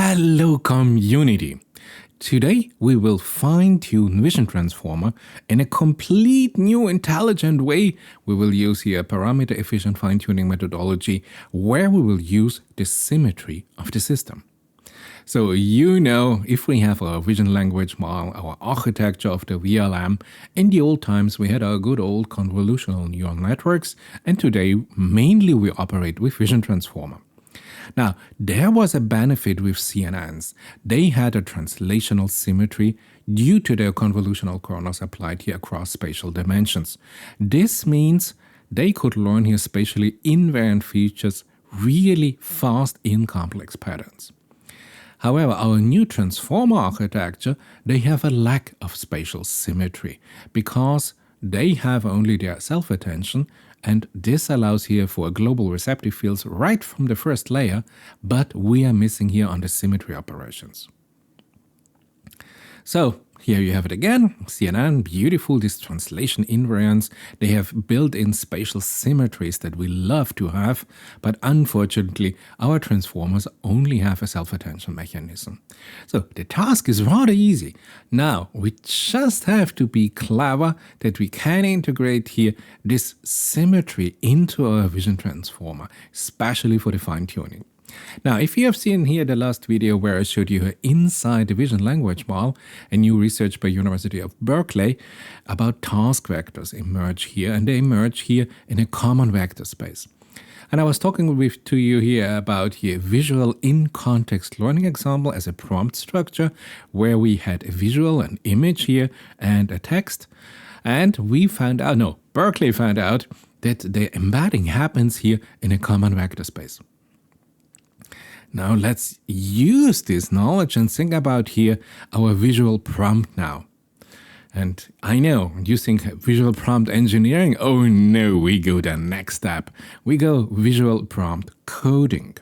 Hello community! Today we will fine-tune Vision Transformer in a complete new intelligent way. We will use here a parameter-efficient fine-tuning methodology where we will use the symmetry of the system. So if we have our vision language model, our architecture of the VLM, in the old times we had our good old convolutional neural networks, and today mainly we operate with Vision Transformer. Now, there was a benefit with CNNs. They had a translational symmetry due to their convolutional kernels applied here across spatial dimensions. This means they could learn here spatially invariant features really fast in complex patterns. However, our new transformer architecture, they have a lack of spatial symmetry because they have only their self-attention, and this allows here for global receptive fields right from the first layer, but we are missing here on the symmetry operations. So here you have it again, CNN, beautiful, this translation invariance. They have built-in spatial symmetries that we love to have, but unfortunately our transformers only have a self-attention mechanism. So the task is rather easy. Now we just have to be clever that we can integrate here this symmetry into our vision transformer, especially for the fine-tuning. Now, if you have seen here the last video where I showed you inside the vision language model, a new research by University of Berkeley about task vectors emerge here, and they emerge here in a common vector space. And I was talking to you here about visual in-context learning example as a prompt structure where we had a visual, an image here, and a text. And we found out, Berkeley found out that the embedding happens here in a common vector space. Now let's use this knowledge and think about here our visual prompt now. And I know you think visual prompt engineering, oh no, we go the next step. We go visual prompt coding.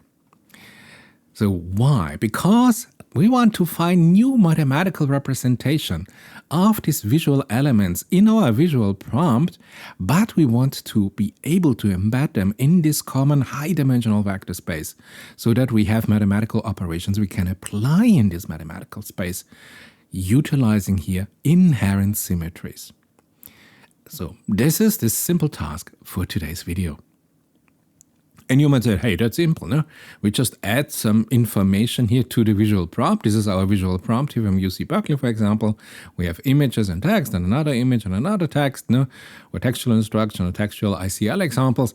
So why? Because we want to find new mathematical representation of these visual elements in our visual prompt, but we want to be able to embed them in this common high-dimensional vector space so that we have mathematical operations we can apply in this mathematical space, utilizing here inherent symmetries. So this is the simple task for today's video. And you might say, hey, that's simple, no? We just add some information here to the visual prompt. This is our visual prompt here from UC Berkeley, for example. We have images and text and another image and another text, no? Or textual instruction or textual ICL examples.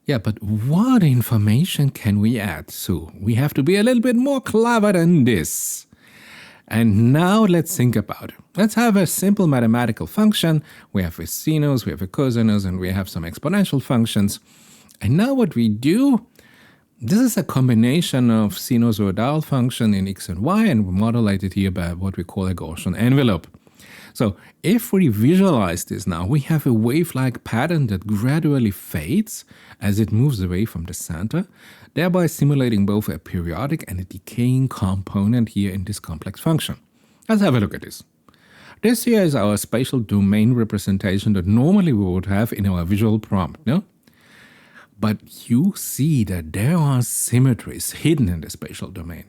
Yeah, but what information can we add? So we have to be a little bit more clever than this. And now let's think about it. Let's have a simple mathematical function. We have a sinus, we have a cosinus, and we have some exponential functions. And now what we do, this is a combination of sinusoidal function in x and y, and we modulate it here by what we call a Gaussian envelope. So if we visualize this now, we have a wave-like pattern that gradually fades as it moves away from the center, thereby simulating both a periodic and a decaying component here in this complex function. Let's have a look at this. This here is our spatial domain representation that normally we would have in our visual prompt, no? But you see that there are symmetries hidden in the spatial domain.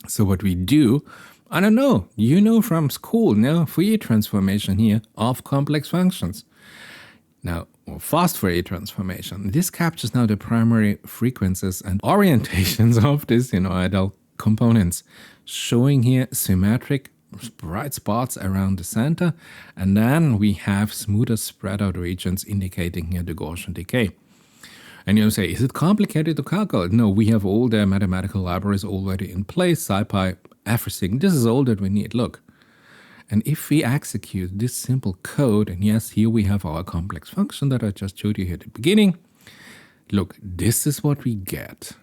So what we do, I don't know, you know from school, no? Fourier transformation here of complex functions. Now, Fast Fourier Transformation. This captures now the primary frequencies and orientations of these sinusoidal components, showing here symmetric bright spots around the center, and then we have smoother spread out regions indicating here the Gaussian decay. And you say, is it complicated to calculate? No, we have all the mathematical libraries already in place, SciPy, everything. This is all that we need. Look. And if we execute this simple code, and yes, here we have our complex function that I just showed you here at the beginning. Look, this is what we get.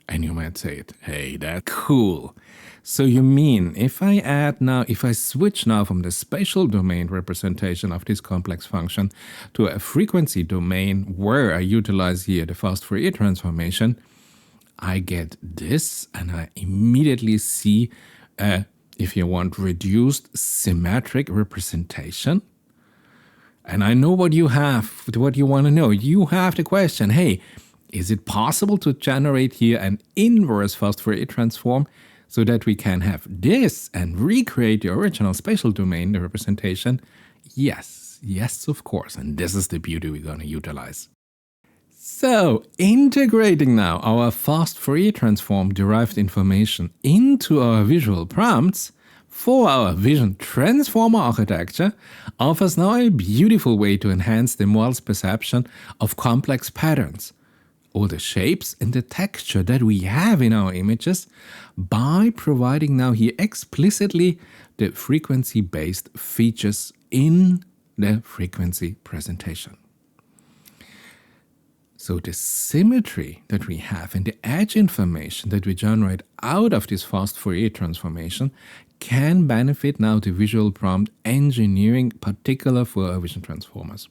And you might say, hey, that's cool. So you mean if I switch now from the spatial domain representation of this complex function to a frequency domain where I utilize here the Fast Fourier transformation, I get this, and I immediately see, if you want, reduced symmetric representation. And I know what you have, what you want to know. You have the question, hey, Is it possible to generate here an inverse fast Fourier transform so that we can have this and recreate the original spatial domain, the representation? Yes, of course. And this is the beauty we're going to utilize. So, integrating now our fast Fourier transform derived information into our visual prompts for our vision transformer architecture offers now a beautiful way to enhance the model's perception of complex patterns, or the shapes and the texture that we have in our images, by providing now here explicitly the frequency-based features in the frequency presentation. So the symmetry that we have and the edge information that we generate out of this fast Fourier transformation can benefit now the visual prompt engineering, particular for our vision transformers.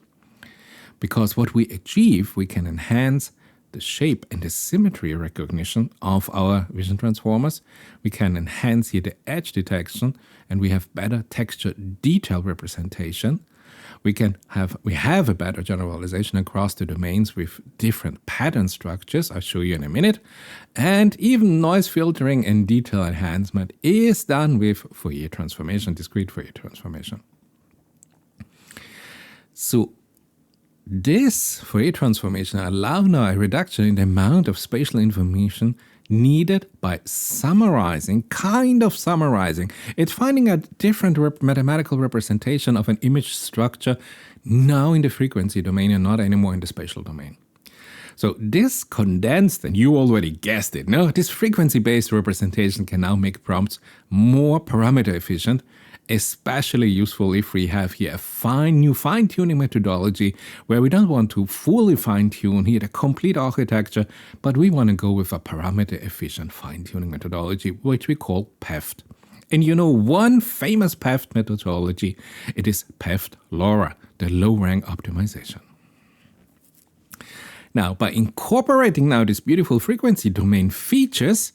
Because what we achieve, we can enhance the shape and the symmetry recognition of our vision transformers. We can enhance here the edge detection, and we have better texture detail representation. We have a better generalization across the domains with different pattern structures, I'll show you in a minute. And even noise filtering and detail enhancement is done with Fourier transformation, discrete Fourier transformation. So this Fourier transformation allows now a reduction in the amount of spatial information needed by summarizing. It's finding a different mathematical representation of an image structure now in the frequency domain and not anymore in the spatial domain. So this condensed, and you already guessed it, this frequency-based representation can now make prompts more parameter efficient, especially useful if we have here a new fine-tuning methodology where we don't want to fully fine-tune here the complete architecture, but we want to go with a parameter-efficient fine-tuning methodology, which we call PEFT. And you know one famous PEFT methodology, it is PEFT-LoRa, the low-rank optimization. Now, by incorporating now these beautiful frequency domain features,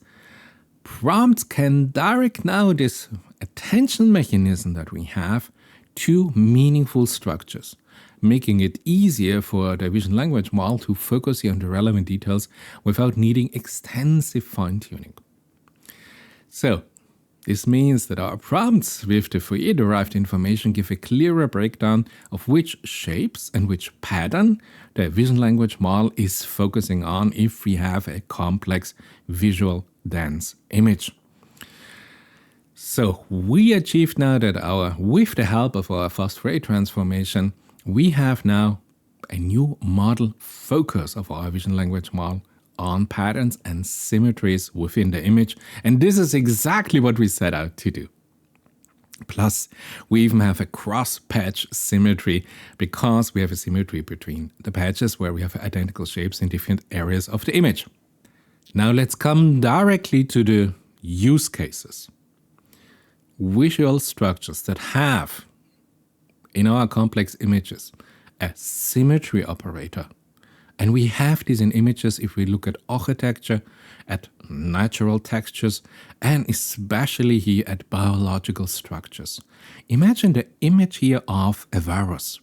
prompts can direct now this attention mechanism that we have to meaningful structures, making it easier for the vision language model to focus on the relevant details without needing extensive fine-tuning. So, this means that our prompts with the Fourier-derived information give a clearer breakdown of which shapes and which pattern the vision language model is focusing on if we have a complex visual dense image. So we achieved now that with the help of our fast Fourier transformation, we have now a new model focus of our vision language model on patterns and symmetries within the image. And this is exactly what we set out to do. Plus, we even have a cross-patch symmetry because we have a symmetry between the patches where we have identical shapes in different areas of the image. Now let's come directly to the use cases. Visual structures that have, in our complex images, a symmetry operator. And we have this in images if we look at architecture, at natural textures, and especially here at biological structures. Imagine the image here of a virus.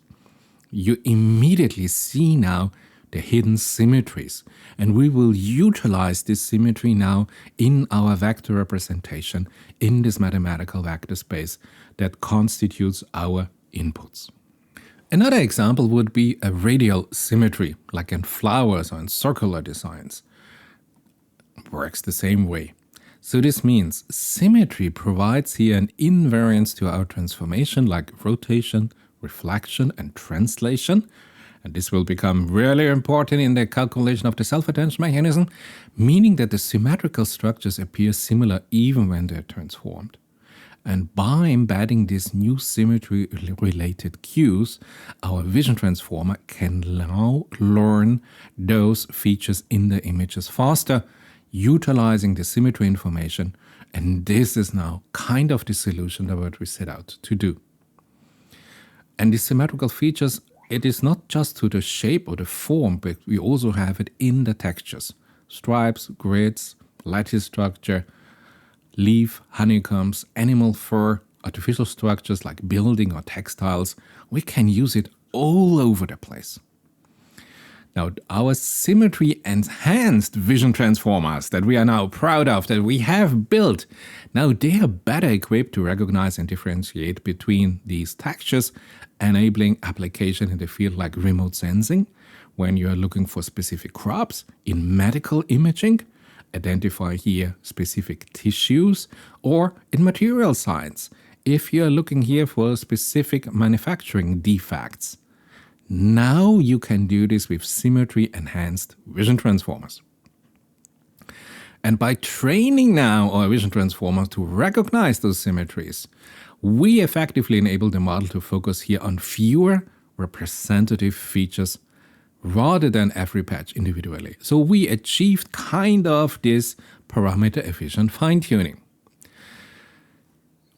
You immediately see now the hidden symmetries, and we will utilize this symmetry now in our vector representation in this mathematical vector space that constitutes our inputs. Another example would be a radial symmetry, like in flowers or in circular designs. Works the same way. So this means symmetry provides here an invariance to our transformation, like rotation, reflection, and translation. And this will become really important in the calculation of the self-attention mechanism, meaning that the symmetrical structures appear similar even when they're transformed. And by embedding these new symmetry-related cues, our vision transformer can now learn those features in the images faster, utilizing the symmetry information. And this is now kind of the solution that we set out to do. And these symmetrical features, it is not just to the shape or the form, but we also have it in the textures. Stripes, grids, lattice structure, leaf, honeycombs, animal fur, artificial structures like building or textiles. We can use it all over the place. Now, our Symmetry-enhanced vision transformers that we are now proud of, that we have built, now they are better equipped to recognize and differentiate between these textures, enabling application in the field like remote sensing, when you are looking for specific crops, in medical imaging, identify here specific tissues, or in material science, if you are looking here for specific manufacturing defects. Now you can do this with Symmetry-enhanced vision transformers. And by training now our vision transformers to recognize those symmetries, we effectively enable the model to focus here on fewer representative features rather than every patch individually. So we achieved kind of this parameter-efficient fine-tuning.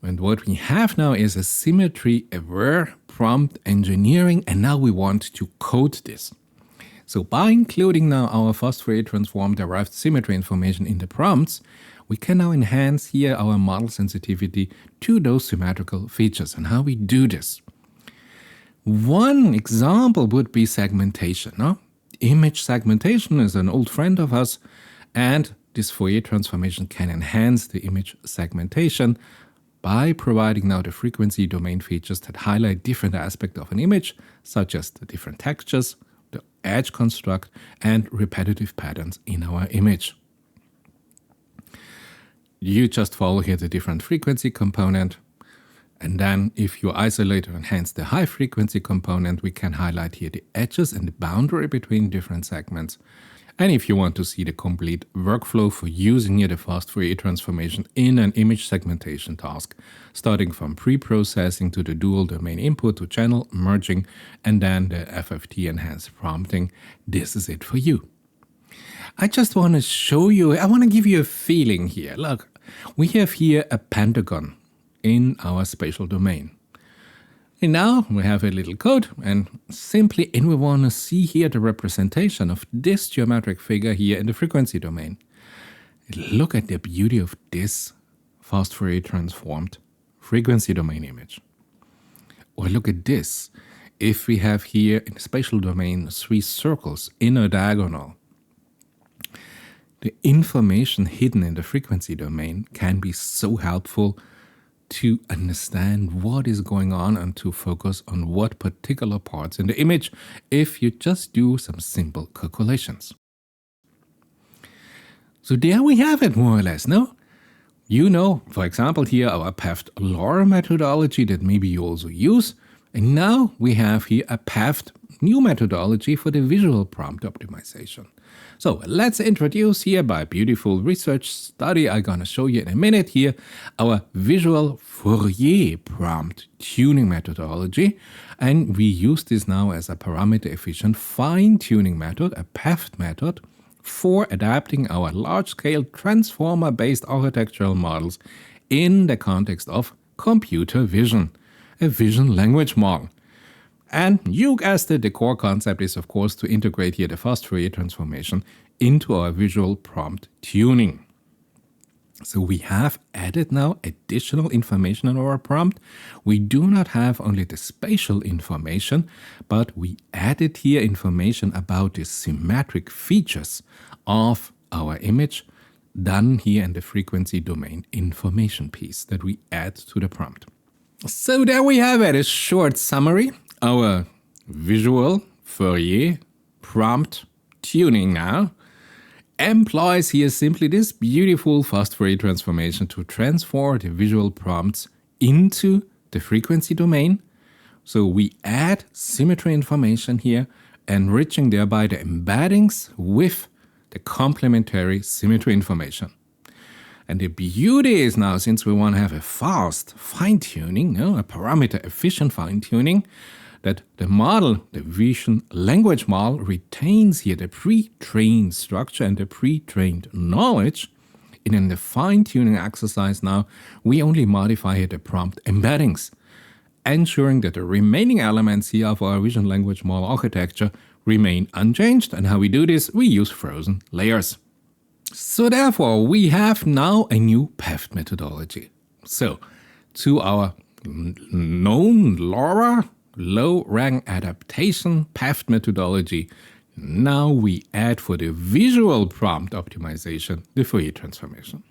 And what we have now is a symmetry-aware prompt engineering, and now we want to code this. So by including now our Fast Fourier Transform derived symmetry information in the prompts, we can now enhance here our model sensitivity to those symmetrical features. And how we do this? One example would be segmentation. No? Image segmentation is an old friend of us, and this Fourier transformation can enhance the image segmentation by providing now the frequency domain features that highlight different aspects of an image, such as the different textures, the edge construct, and repetitive patterns in our image. You just follow here the different frequency component, and then if you isolate or enhance the high frequency component, we can highlight here the edges and the boundary between different segments. And if you want to see the complete workflow for using here the Fast Fourier transformation in an image segmentation task, starting from pre-processing to the dual domain input to channel merging and then the FFT-enhanced prompting, this is it for you. I just want to show you, I want to give you a feeling here. Look, we have here a pentagon in our spatial domain. And now we have a little code, and we want to see here the representation of this geometric figure here in the frequency domain. Look at the beauty of this Fast Fourier transformed frequency domain image. Or look at this. If we have here in the spatial domain 3 circles in a diagonal, the information hidden in the frequency domain can be so helpful to understand what is going on and to focus on what particular parts in the image if you just do some simple calculations. So there we have it, more or less, no? You know, for example, here our PEFT-LOR methodology that maybe you also use. And now we have here a PEFT new methodology for the visual prompt optimization. So let's introduce here by a beautiful research study I'm going to show you in a minute here our visual Fourier Prompt Tuning methodology. And we use this now as a parameter-efficient fine-tuning method, a PEFT method, for adapting our large-scale transformer-based architectural models in the context of computer vision, a vision language model. And you guessed it, the core concept is, of course, to integrate here the Fast Fourier transformation into our visual prompt tuning. So we have added now additional information in our prompt. We do not have only the spatial information, but we added here information about the symmetric features of our image done here in the frequency domain information piece that we add to the prompt. So there we have it, a short summary. Our visual Fourier prompt tuning now employs here simply this beautiful Fast Fourier transformation to transform the visual prompts into the frequency domain. So we add symmetry information here, enriching thereby the embeddings with the complementary symmetry information. And the beauty is now, since we want to have a fast fine-tuning, a parameter-efficient fine-tuning, that the model, the vision language model, retains here the pre-trained structure and the pre-trained knowledge. And in the fine-tuning exercise now, we only modify here the prompt embeddings, ensuring that the remaining elements here of our vision language model architecture remain unchanged. And how we do this? We use frozen layers. So therefore, we have now a new PEFT methodology. So to our known LoRa, low-rank adaptation PEFT methodology, Now we add for the visual prompt optimization the Fourier transformation.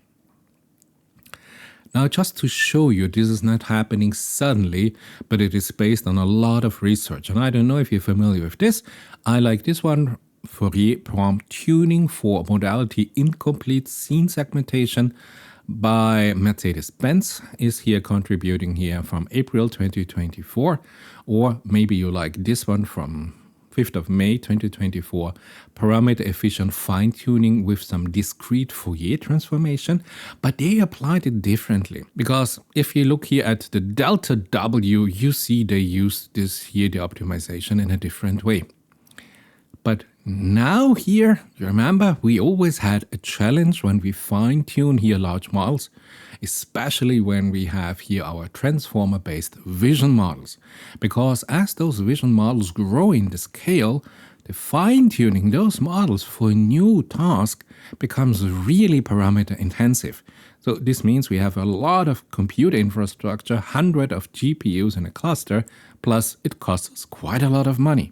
Now, just to show you, this is not happening suddenly, but it is based on a lot of research. And I don't know if you're familiar with this. I like this one, Fourier Prompt Tuning for Modality Incomplete Scene Segmentation by Mercedes-Benz is here contributing here from April 2024. Or maybe you like this one from 5th of May 2024, parameter efficient fine-tuning with some discrete Fourier transformation, but they applied it differently. Because if you look here at the delta W, you see they use this here, the optimization, in a different way. But now here, you remember, we always had a challenge when we fine-tune here large models, especially when we have here our transformer-based vision models. Because as those vision models grow in the scale, the fine-tuning those models for a new task becomes really parameter intensive. So this means we have a lot of computer infrastructure, hundreds of GPUs in a cluster, plus it costs us quite a lot of money.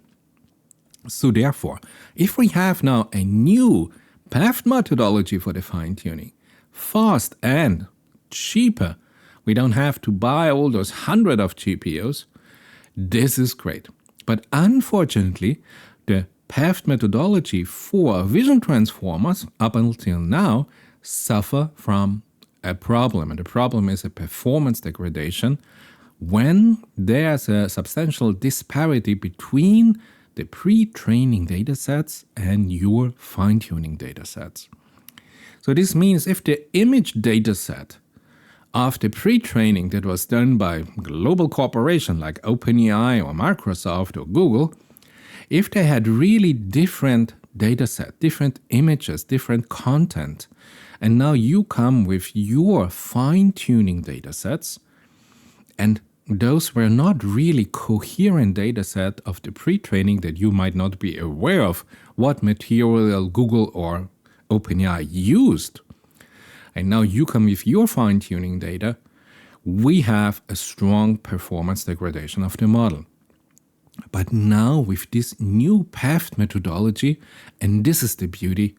So therefore, if we have now a new PEFT methodology for the fine-tuning, fast and cheaper, we don't have to buy all those hundreds of GPUs, this is great. But unfortunately, the PEFT methodology for vision transformers up until now suffer from a problem. And the problem is a performance degradation when there's a substantial disparity between the pre-training datasets and your fine-tuning datasets. So this means if the image dataset of the pre-training that was done by global corporation like OpenAI or Microsoft or Google, if they had really different dataset, different images, different content, and now you come with your fine-tuning datasets, and those were not really coherent dataset of the pre-training that you might not be aware of what material Google or OpenAI used. And now you come with your fine-tuning data, we have a strong performance degradation of the model. But now with this new PEFT methodology, and this is the beauty,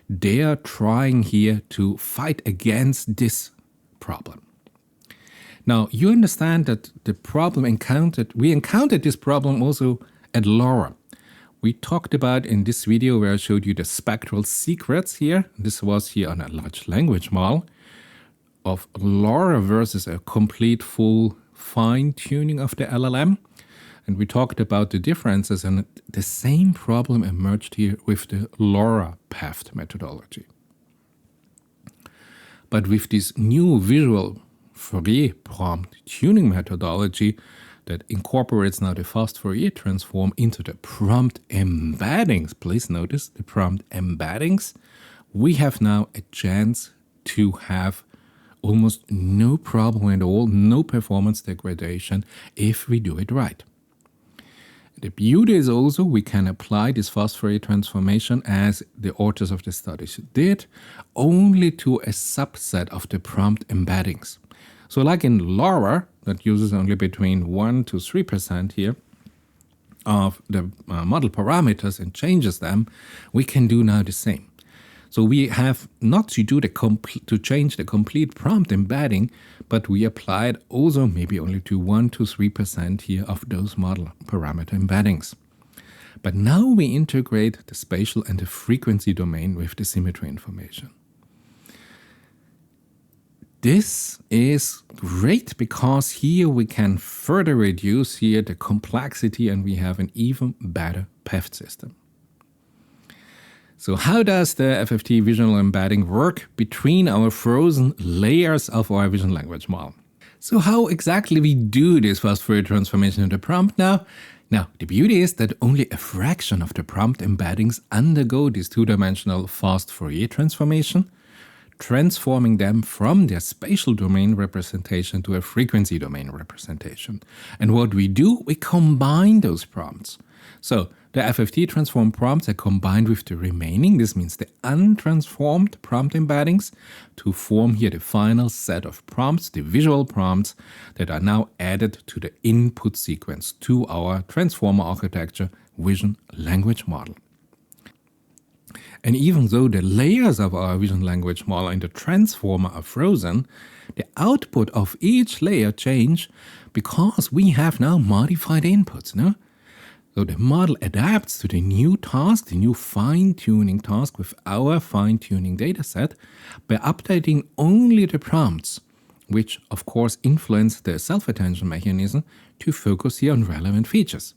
they are trying here to fight against this problem. Now, you understand that the problem we encountered this problem also at LoRa. We talked about in this video where I showed you the spectral secrets here. This was here on a large language model of LoRa versus a complete full fine-tuning of the LLM. And we talked about the differences, and the same problem emerged here with the LoRa PEFT methodology. But with this new visual Fourier Prompt Tuning methodology that incorporates now the Fast Fourier Transform into the prompt embeddings, please notice the prompt embeddings, we have now a chance to have almost no problem at all, no performance degradation if we do it right. The beauty is also we can apply this Fast Fourier transformation, as the authors of the studies did, only to a subset of the prompt embeddings. So like in LoRa, that uses only between 1 to 3% here of the model parameters and changes them, we can do now the same. So we have not to do to change the complete prompt embedding, but we applied also maybe only to 1 to 3% here of those model parameter embeddings. But now we integrate the spatial and the frequency domain with the symmetry information. This is great because here we can further reduce here the complexity and we have an even better PEFT system. So how does the FFT visual embedding work between our frozen layers of our vision language model? So how exactly we do this Fast Fourier transformation in the prompt now? Now, the beauty is that only a fraction of the prompt embeddings undergo this two-dimensional Fast Fourier transformation, transforming them from their spatial domain representation to a frequency domain representation. And what we do, we combine those prompts. So the FFT transform prompts are combined with the remaining, this means the untransformed prompt embeddings, to form here the final set of prompts, the visual prompts, that are now added to the input sequence to our transformer architecture vision language model. And even though the layers of our vision language model in the transformer are frozen, the output of each layer change because we have now modified inputs. No? So the model adapts to the new task, the new fine-tuning task with our fine-tuning dataset by updating only the prompts, which of course influence the self-attention mechanism to focus here on relevant features.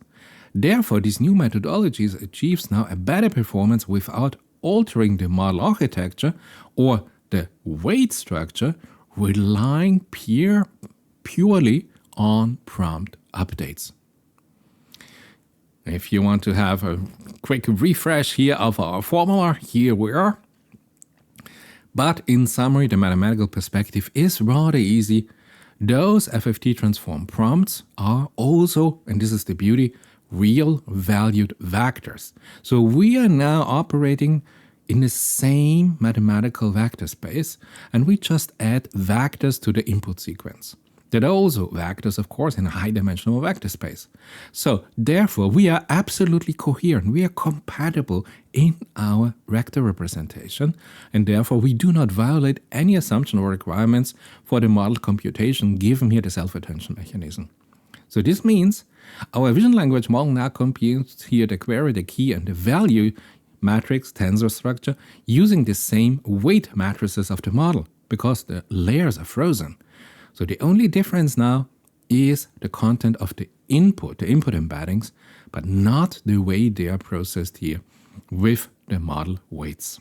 Therefore, this new methodology achieves now a better performance without altering the model architecture or the weight structure, relying purely on prompt updates. If you want to have a quick refresh here of our formula, here we are. But in summary, the mathematical perspective is rather easy. Those FFT transform prompts are also, and this is the beauty, real valued vectors. So we are now operating in the same mathematical vector space, and we just add vectors to the input sequence. That are also vectors, of course, in a high-dimensional vector space. So, therefore, we are absolutely coherent. We are compatible in our vector representation, and therefore we do not violate any assumption or requirements for the model computation given here the self-attention mechanism. So this means our vision language model now computes here the query, the key, and the value matrix tensor structure using the same weight matrices of the model because the layers are frozen. So the only difference now is the content of the input embeddings, but not the way they are processed here with the model weights.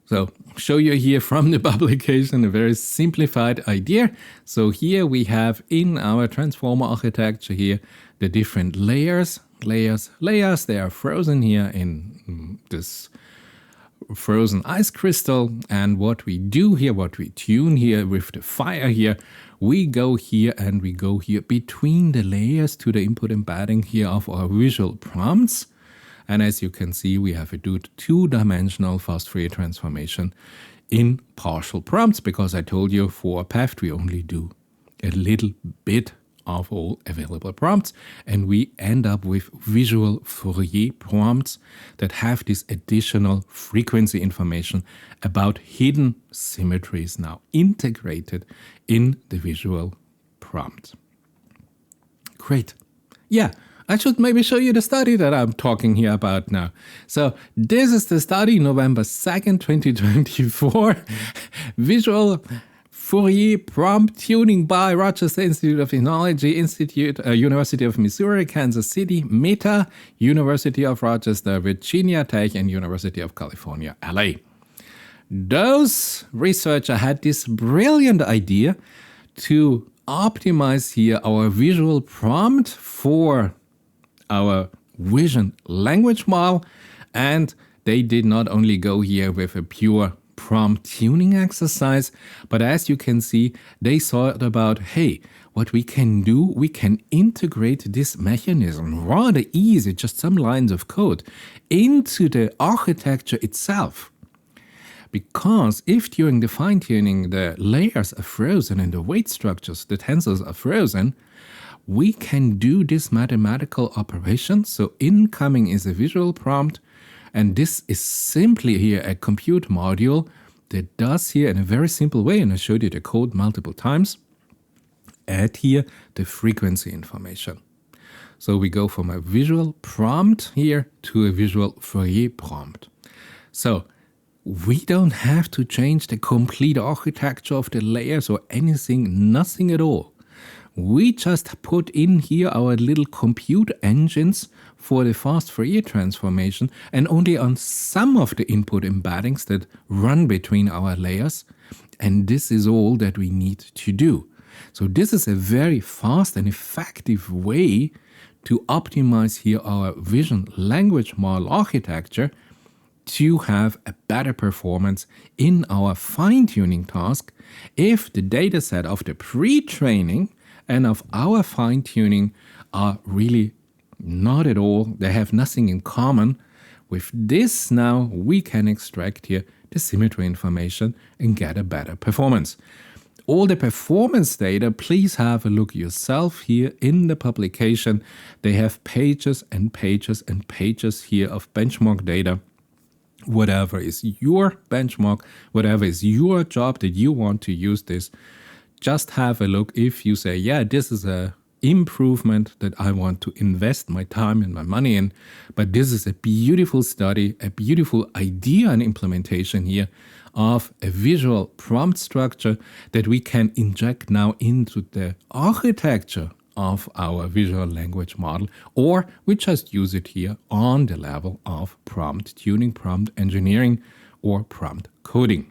So show you here from the publication a very simplified idea. So here we have in our transformer architecture here the different layers. They are frozen here in this frozen ice crystal, and what we do here, what we tune here with the fire here, we go here and we go here between the layers to the input embedding here of our visual prompts. And as you can see, we have a two-dimensional fast Fourier transformation in partial prompts, because I told you for PEFT we only do a little bit of all available prompts, and we end up with visual Fourier prompts that have this additional frequency information about hidden symmetries now integrated in the visual prompt. Great. Yeah, I should maybe show you the study that I'm talking here about now. So this is the study, November 2nd, 2024, visual Fourier Prompt Tuning by Rochester Institute of Technology, University of Missouri, Kansas City, Meta, University of Rochester, Virginia Tech, and University of California, LA. Those researchers had this brilliant idea to optimize here our visual prompt for our vision language model, and they did not only go here with a pure prompt tuning exercise, but as you can see, they thought about, hey, what we can do, we can integrate this mechanism rather easy, just some lines of code, into the architecture itself. Because if during the fine-tuning the layers are frozen and the weight structures, the tensors are frozen, we can do this mathematical operation. So incoming is a visual prompt, and this is simply here a compute module that does here in a very simple way, and I showed you the code multiple times, add here the frequency information. So we go from a visual prompt here to a visual Fourier prompt. So we don't have to change the complete architecture of the layers or anything, nothing at all. We just put in here our little compute engines for the fast Fourier transformation, and only on some of the input embeddings that run between our layers. And this is all that we need to do. So this is a very fast and effective way to optimize here our vision language model architecture to have a better performance in our fine-tuning task if the dataset of the pre-training and of our fine-tuning are really not at all, they have nothing in common. With this now we can extract here the symmetry information and get a better performance. All the performance data, please have a look yourself here in the publication. They have pages and pages and pages here of benchmark data whatever is your benchmark, whatever is your job that you want to use this, just have a look. If you say, yeah, this is a improvement that I want to invest my time and my money in, but this is a beautiful study, a beautiful idea and implementation here of a visual prompt structure that we can inject now into the architecture of our visual language model, or we just use it here on the level of prompt tuning, prompt engineering, or prompt coding.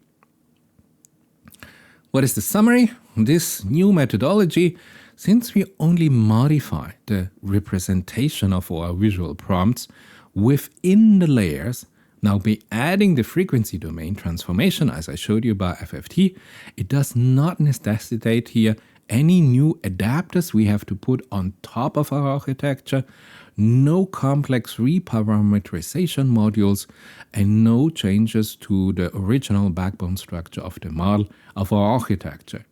What is the summary? This new methodology, since we only modify the representation of our visual prompts within the layers, now by adding the frequency domain transformation, as I showed you by FFT, it does not necessitate here any new adapters we have to put on top of our architecture, no complex reparameterization modules, and no changes to the original backbone structure of the model of our architecture.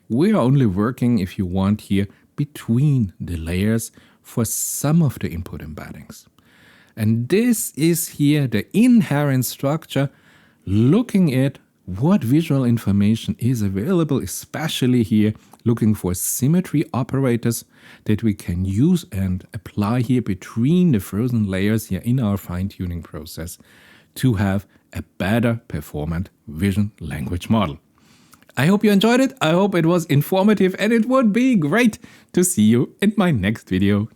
We are only working, if you want here, between the layers for some of the input embeddings. And this is here the inherent structure, looking at what visual information is available, especially here looking for symmetry operators that we can use and apply here between the frozen layers here in our fine-tuning process to have a better performant vision language model. I hope you enjoyed it. I hope it was informative, and it would be great to see you in my next video.